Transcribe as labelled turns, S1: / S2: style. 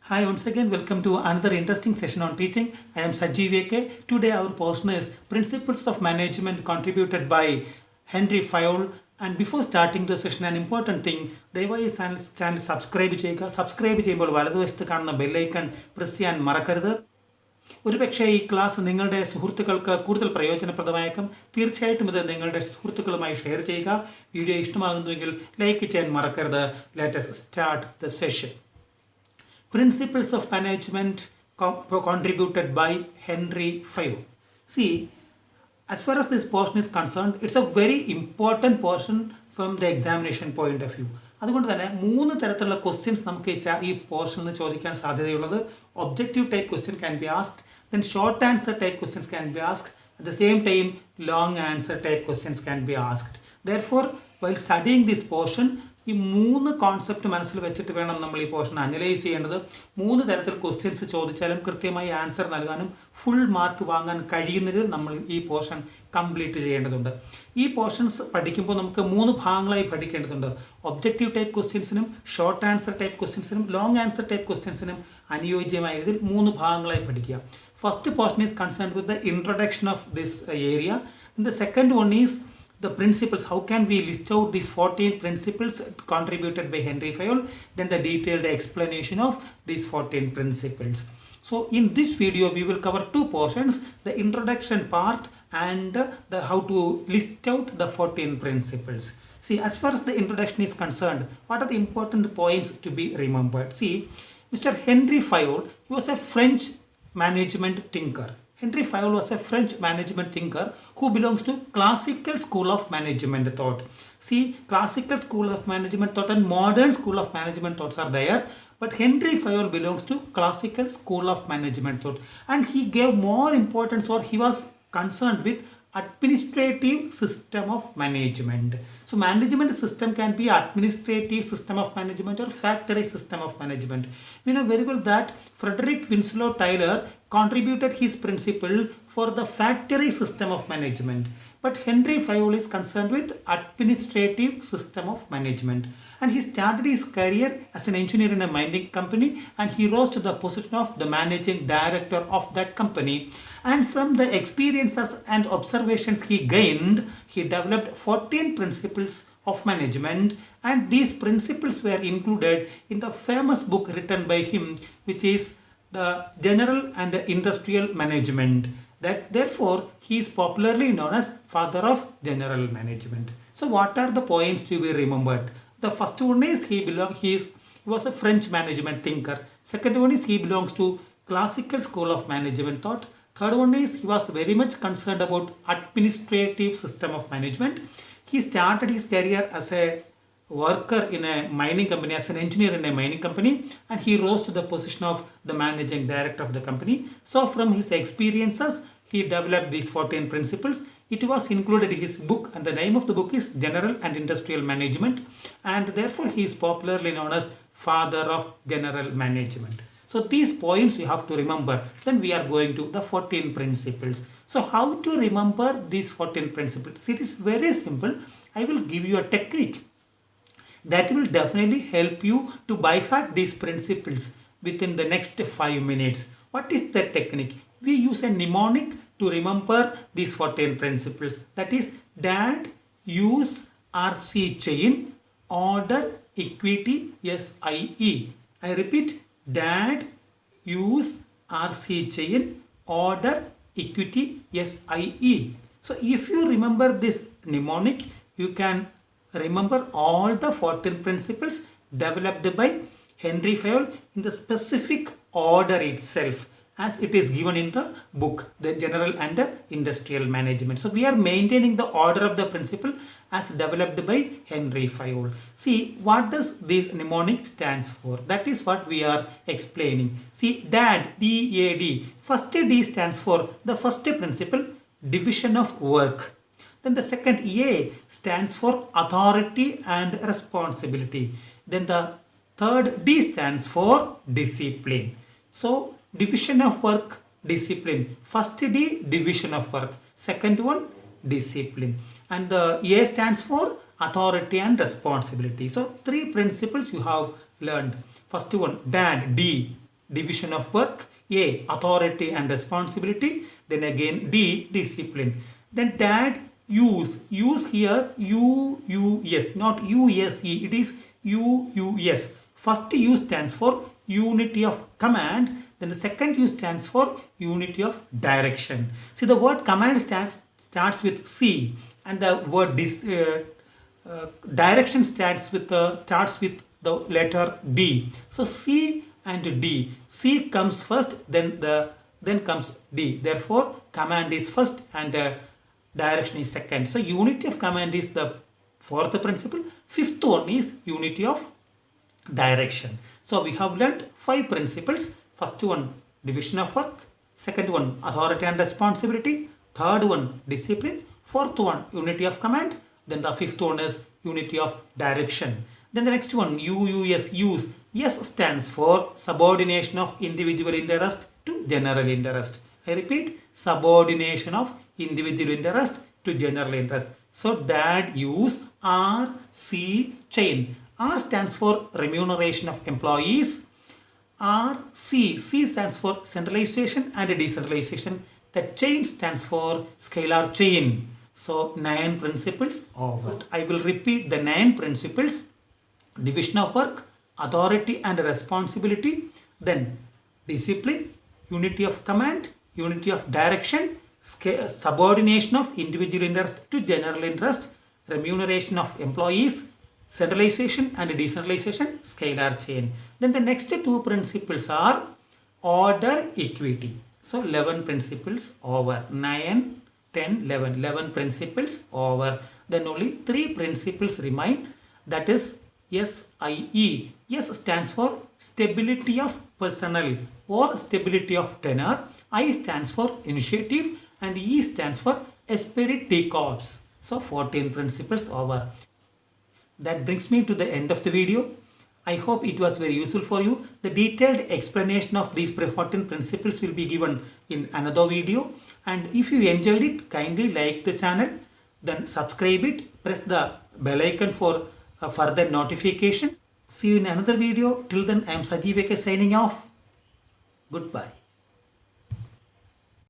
S1: Hi, once again, welcome to another interesting session on teaching. I am Sajeev A.K. Today, our portion is Principles of Management contributed by Henry Fayol. And before starting the session, an important thing, ദയവായി channel subscribe ചെയ്യുക. Subscribe ചെയ്യുമ്പോൾ വലതുവശത്ത് കാണുന്ന bell icon press ചെയ്യാൻ മറക്കരുത്. ഒരുപക്ഷെ ഈ class നിങ്ങളുടെ സുഹൃത്തുക്കൾക്ക് കൂടുതൽ പ്രയോജനപ്രദമായേക്കും. തീർച്ചയായിട്ടും ഇത് നിങ്ങളുടെ സുഹൃത്തുക്കളുമായി ഷെയർ ചെയ്യുക. വീഡിയോ ഇഷ്ടമാകുന്നുവെങ്കിൽ ലൈക്ക് ചെയ്യാൻ മറക്കരുത്. Let us start the session. Principles of Management contributed by Henry Fayol. See, as far as this portion is concerned, it's a very important portion from the examination point of view. അതുകൊണ്ട് തന്നെ 3 തരത്തിലുള്ള questions നമുക്ക് ഈ പോർഷനിൽ നിന്ന് ചോദിക്കാൻ സാധ്യതയുള്ളത്. Objective type question can be asked, then short answer type questions can be asked, at the same time long answer type questions can be asked. Therefore while studying this portion ഈ 3 concept മനസ്സിൽ വെച്ചിട്ട് വേണം നമ്മൾ ഈ portion analyse ചെയ്യേണ്ടത്. 3 തരത്തിൽ questions ചോദിച്ചാലും കൃത്യമായി ആൻസർ നൽകാനും ഫുൾ മാർക്ക് വാങ്ങാൻ കഴിയുന്നതിൽ നമ്മൾ ഈ പോർഷൻ കംപ്ലീറ്റ് ചെയ്യേണ്ടതുണ്ട്. ഈ പോർഷൻസ് പഠിക്കുമ്പോൾ നമുക്ക് 3 ഭാഗങ്ങളായി പഠിക്കേണ്ടതുണ്ട്. ഒബ്ജക്റ്റീവ് ടൈപ്പ് ക്വസ്റ്റ്യൻസിനും ഷോർട്ട് ആൻസർ ടൈപ്പ് ക്വസ്റ്റ്യൻസിനും ലോങ് ആൻസർ ടൈപ്പ് ക്വസ്റ്റ്യൻസിനും അനുയോജ്യമായ ഇതിൽ 3 ഭാഗങ്ങളായി പഠിക്കുക. First portion is concerned with the introduction of this area. The second one is the principles. How can we list out these 14 principles contributed by Henry Fayol? Then the detailed explanation of these 14 principles. So in this video we will cover 2 portions, the introduction part and the how to list out the 14 principles. See, as far as the introduction is concerned, what are the important points to be remembered? See, Mr. Henry Fayol, he was a French management thinker. Henry Fayol was a French management thinker who belongs to classical school of management thought. See, classical school of management thought and modern school of management thoughts are there, but Henry Fayol belongs to classical school of management thought, and he gave more importance, or he was concerned with administrative system of management. So management system can be administrative system of management or factory system of management. We know very well that Frederick Winslow Taylor contributed his principle for the factory system of management, but Henry Fayol is concerned with administrative system of management, and he started his career as an engineer in a mining company, and he rose to the position of the managing director of that company. And from the experiences and observations he gained, he developed 14 principles of management, and these principles were included in the famous book written by him, which is the General and Industrial Management. That therefore he is popularly known as father of general management. So what are the points to be remembered? The first one is he was a French management thinker. Second one is he belongs to classical school of management thought. Third one is he was very much concerned about administrative system of management. He started his career as a worker in a mining company, as an engineer in a mining company, and he rose to the position of the managing director of the company. So from his experiences he developed these 14 principles. It was included in his book, and the name of the book is General and Industrial Management, and therefore he is popularly known as father of general management. So these points you have to remember. Then we are going to the 14 principles. So how to remember these 14 principles? It is very simple. I will give you a technique that will definitely help you to by heart these principles within the next 5 minutes. What is the technique? We use a mnemonic to remember these 14 principles. That is DAD, use, RC chain, order, equity, SIE. I repeat, DAD, use, RC chain, order, equity, SIE. So if you remember this mnemonic, you can remember all the 14 principles developed by Henry Fayol in the specific order itself, as it is given in the book, the General and Industrial Management. So we are maintaining the order of the principle as developed by Henry Fayol. See, what does this mnemonic stands for? That is what we are explaining. See, DAD, D-A-D. First D stands for the first principle, division of work. Then the second A stands for authority and responsibility. Then the third D stands for discipline. So division of work, discipline. First D, division of work. Second one, discipline. And the A stands for authority and responsibility. So 3 principles you have learned. First one, DAD, D. division of work. A, authority and responsibility. Then again D, discipline. Then dad, use here UUS, not USE, it is UUS. First U stands for unity of command, then the second U stands for unity of direction. See, the word command starts with C, and the word direction starts with the letter D. So C and D. C comes first, then comes D. Therefore, command is first and direction is second. So unity of command is the fourth principle. Fifth one is unity of direction. So we have learnt 5 principles. First one, division of work. Second one, authority and responsibility. Third one, discipline. Fourth one, unity of command. Then the fifth one is unity of direction. Then the next one, UUS, use. S stands for subordination of individual interest to general interest. I repeat, subordination of individual interest to general interest. So dad use RC chain. R stands for remuneration of employees. C stands for centralization and decentralization. The chain stands for scalar chain. So 9 principles of it. I will repeat the 9 principles. Division of work, authority and responsibility, then discipline, unity of command, unity of direction, subordination of individual interest to general interest, remuneration of employees, centralization and decentralization, scalar chain. Then the next 2 principles are order, equity. So 11 principles over. 9, 10, 11. 11 principles over. Then only 3 principles remain. That is SIE. S stands for stability of personnel or stability of tenure. I stands for initiative and E stands for esprit de corps. So 14 principles over. That brings me to the end of the video. I hope it was very useful for you. The detailed explanation of these 14 principles will be given in another video. And if you enjoyed it, kindly like the channel, then subscribe it, press the bell icon for further notifications. See you in another video. Till then, I am Sajeev AK signing off. Goodbye.